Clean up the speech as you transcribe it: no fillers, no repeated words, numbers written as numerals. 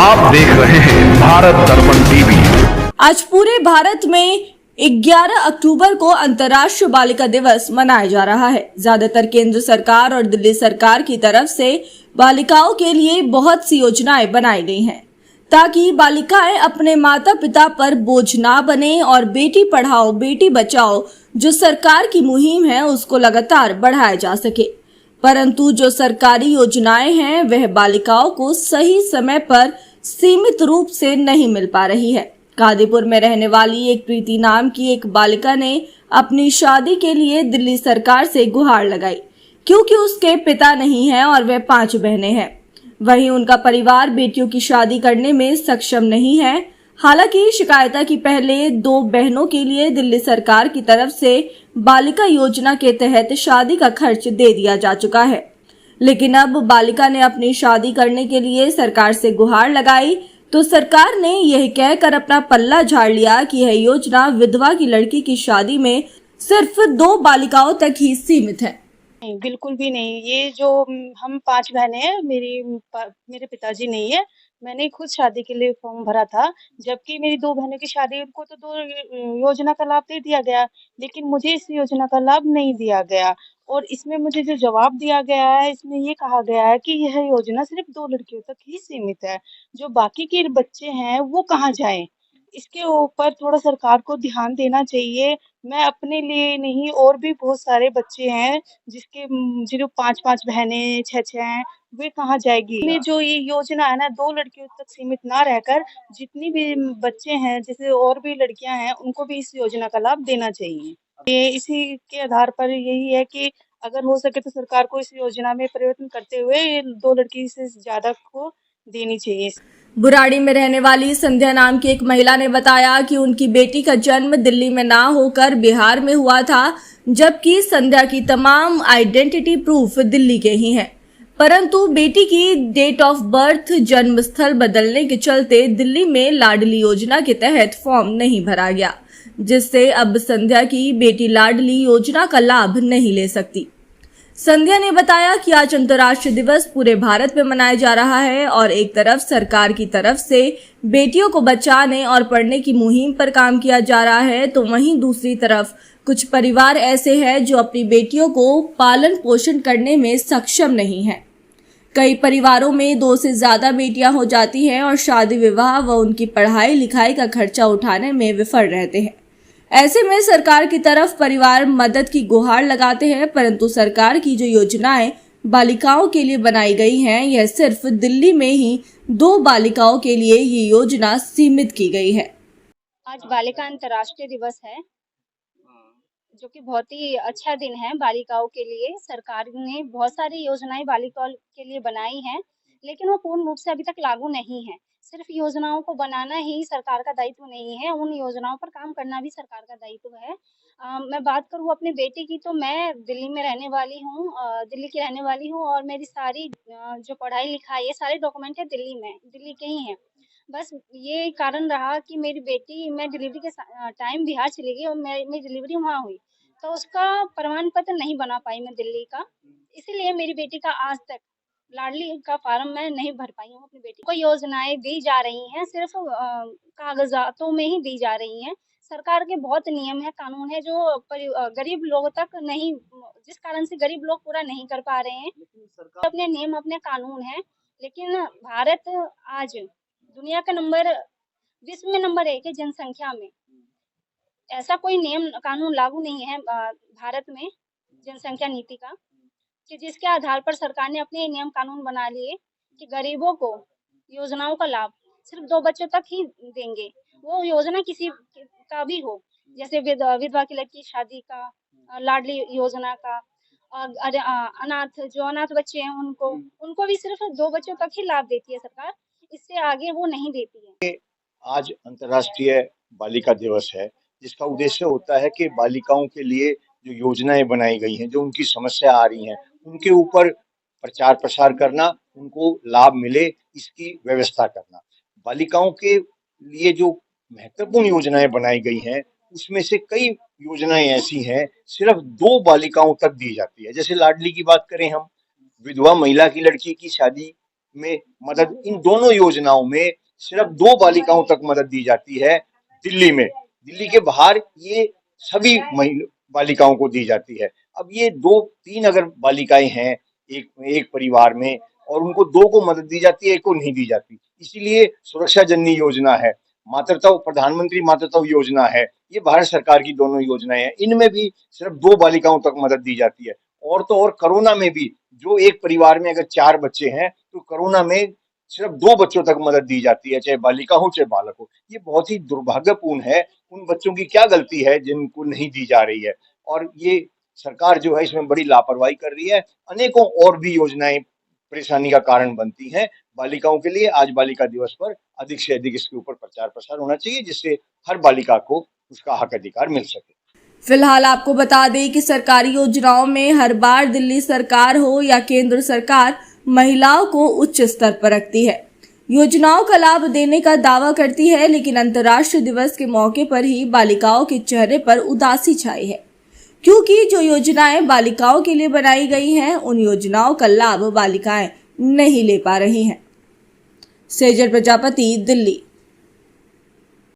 आप देख रहे हैं भारत दर्पण टीवी। आज पूरे भारत में 11 अक्टूबर को अंतर्राष्ट्रीय बालिका दिवस मनाया जा रहा है। ज्यादातर केंद्र सरकार और दिल्ली सरकार की तरफ से बालिकाओं के लिए बहुत सी योजनाएं बनाई गई हैं ताकि बालिकाएं अपने माता पिता पर बोझ ना बने और बेटी पढ़ाओ बेटी बचाओ जो सरकार की मुहिम है उसको लगातार बढ़ाया जा सके। परंतु जो सरकारी योजनाएं हैं वह बालिकाओं को सही समय पर सीमित रूप से नहीं मिल पा रही है। कादीपुर में रहने वाली एक प्रीति नाम की एक बालिका ने अपनी शादी के लिए दिल्ली सरकार से गुहार लगाई क्योंकि उसके पिता नहीं है और वह 5 बहनें हैं। वहीं उनका परिवार बेटियों की शादी करने में सक्षम नहीं है। हालांकि शिकायत की पहले 2 बहनों के लिए दिल्ली सरकार की तरफ से बालिका योजना के तहत शादी का खर्च दे दिया जा चुका है, लेकिन अब बालिका ने अपनी शादी करने के लिए सरकार से गुहार लगाई तो सरकार ने यह कहकर अपना पल्ला झाड़ लिया कि यह योजना विधवा की लड़की की शादी में सिर्फ 2 बालिकाओं तक ही सीमित है। नहीं, बिल्कुल भी नहीं। ये जो हम 5 बहनें हैं, मेरे पिताजी नहीं है। मैंने खुद शादी के लिए फॉर्म भरा था, जबकि मेरी 2 बहनों की शादी उनको तो 2 योजना का लाभ दे दिया गया, लेकिन मुझे इस योजना का लाभ नहीं दिया गया। और इसमें मुझे जो जवाब दिया गया है, इसमें ये कहा गया है कि यह योजना सिर्फ 2 लड़कियों तक ही सीमित है। जो बाकी के बच्चे हैं, वो कहाँ जाएँ? इसके ऊपर थोड़ा सरकार को ध्यान देना चाहिए। मैं अपने लिए नहीं और भी बहुत सारे बच्चे हैं जिनको 5-5 बहनें 6-6 हैं, वे कहाँ जाएगी? में जो ये योजना है ना 2 लड़कियों तक सीमित ना रहकर जितनी भी बच्चे हैं जैसे और भी लड़कियां हैं उनको भी इस योजना का लाभ देना चाहिए। ये इसी के आधार पर यही है कि अगर हो सके तो सरकार को इस योजना में परिवर्तन करते हुए ये 2 लड़की से ज्यादा को देनी चाहिए। बुराड़ी में रहने वाली संध्या नाम की एक महिला ने बताया कि उनकी बेटी का जन्म दिल्ली में ना होकर बिहार में हुआ था, जबकि संध्या की तमाम आइडेंटिटी प्रूफ दिल्ली के ही हैं। परंतु बेटी की डेट ऑफ बर्थ जन्म स्थल बदलने के चलते दिल्ली में लाडली योजना के तहत फॉर्म नहीं भरा गया, जिससे अब संध्या की बेटी लाडली योजना का लाभ नहीं ले सकती। संध्या ने बताया कि आज अंतर्राष्ट्रीय दिवस पूरे भारत में मनाया जा रहा है और एक तरफ सरकार की तरफ से बेटियों को बचाने और पढ़ने की मुहिम पर काम किया जा रहा है, तो वहीं दूसरी तरफ कुछ परिवार ऐसे हैं जो अपनी बेटियों को पालन पोषण करने में सक्षम नहीं है। कई परिवारों में 2 से ज्यादा बेटियां हो जाती हैं और शादी विवाह व उनकी पढ़ाई लिखाई का खर्चा उठाने में विफल रहते हैं। ऐसे में सरकार की तरफ परिवार मदद की गुहार लगाते हैं, परंतु सरकार की जो योजनाएं बालिकाओं के लिए बनाई गई हैं यह सिर्फ दिल्ली में ही 2 बालिकाओं के लिए ये योजना सीमित की गई है। आज बालिका अंतर्राष्ट्रीय दिवस है, जो कि बहुत ही अच्छा दिन है बालिकाओं के लिए। सरकार ने बहुत सारी योजनाएं बालिकाओं के लिए बनाई हैं, लेकिन वो पूर्ण रूप से अभी तक लागू नहीं है। सिर्फ योजनाओं को बनाना ही सरकार का दायित्व नहीं है, उन योजनाओं पर काम करना भी सरकार का दायित्व है। मैं बात करूँ अपने बेटे की, तो मैं दिल्ली में रहने वाली हूँ, दिल्ली की रहने वाली हूँ और मेरी सारी जो पढ़ाई लिखाई है, सारे डॉक्यूमेंट है दिल्ली के ही हैं। बस ये कारण रहा कि मेरी बेटी, मैं डिलीवरी के टाइम बिहार चली गई और मेरी डिलीवरी वहाँ हुई, तो उसका प्रमाण पत्र नहीं बना पाई मैं दिल्ली का, इसीलिए मेरी बेटी का आज तक लाडली का फार्म मैं नहीं भर पाई हूँ। अपनी बेटी को योजनाएं दी जा रही हैं, सिर्फ कागजातों में ही दी जा रही हैं। सरकार के बहुत नियम है, कानून है जो गरीब लोगों तक नहीं, जिस कारण से गरीब लोग पूरा नहीं कर पा रहे हैं। अपने नियम अपने कानून है, लेकिन भारत आज दुनिया का विश्व में नंबर 1 है जनसंख्या में। ऐसा कोई नियम कानून लागू नहीं है भारत में जनसंख्या नीति का, कि जिसके आधार पर सरकार ने अपने नियम कानून बना लिए कि गरीबों को योजनाओं का लाभ सिर्फ 2 बच्चों तक ही देंगे। वो योजना किसी का भी हो, जैसे विधवा की लड़की शादी का, लाडली योजना का, अनाथ बच्चे हैं उनको भी सिर्फ 2 बच्चों तक ही लाभ देती है सरकार, इससे आगे वो नहीं देती है। आज अंतर्राष्ट्रीय बालिका दिवस है, जिसका उद्देश्य होता है कि बालिकाओं के लिए जो योजनाएं बनाई गई हैं, जो उनकी समस्या आ रही हैं, उनके ऊपर प्रचार प्रसार करना, उनको लाभ मिले इसकी व्यवस्था करना। बालिकाओं के लिए जो महत्वपूर्ण योजनाएं बनाई गई हैं उसमें से कई योजनाएं ऐसी हैं सिर्फ 2 बालिकाओं तक दी जाती है। जैसे लाडली की बात करें, हम विधवा महिला की लड़की की शादी में मदद, इन दोनों योजनाओं में सिर्फ 2 बालिकाओं तक मदद दी जाती है दिल्ली में। दिल्ली के बाहर ये सभी बालिकाओं को दी जाती है। अब ये 2-3 अगर बालिकाएं हैं एक परिवार में और उनको 2 को मदद दी जाती है, 1 को नहीं दी जाती, इसीलिए सुरक्षा जननी योजना है, मातृत्व प्रधानमंत्री मातृत्व योजना है, ये भारत सरकार की दोनों योजनाएं हैं। इनमें भी सिर्फ 2 बालिकाओं तक मदद दी जाती है। और तो और कोरोना में भी जो एक परिवार में अगर 4 बच्चे हैं तो कोरोना में सिर्फ 2 बच्चों तक मदद दी जाती है, चाहे बालिका हो चाहे बालक हो। ये बहुत ही दुर्भाग्यपूर्ण है। उन बच्चों की क्या गलती है जिनको नहीं दी जा रही है, और ये सरकार जो है इसमें बड़ी लापरवाही कर रही है। अनेकों और भी योजनाएं परेशानी का कारण बनती हैं बालिकाओं के लिए। आज बालिका दिवस पर अधिक से अधिक इसके ऊपर प्रचार प्रसार होना चाहिए, जिससे हर बालिका को उसका हक अधिकार मिल सके। फिलहाल आपको बता दें कि सरकारी योजनाओं में हर बार दिल्ली सरकार हो या केंद्र सरकार महिलाओं को उच्च स्तर पर रखती है, योजनाओं का लाभ देने का दावा करती है, लेकिन अंतर्राष्ट्रीय दिवस के मौके पर ही बालिकाओं के चेहरे पर उदासी छाई है, क्योंकि जो योजनाएं बालिकाओं के लिए बनाई गई हैं उन योजनाओं का लाभ बालिकाएं नहीं ले पा रही हैं। सेजल प्रजापति, दिल्ली।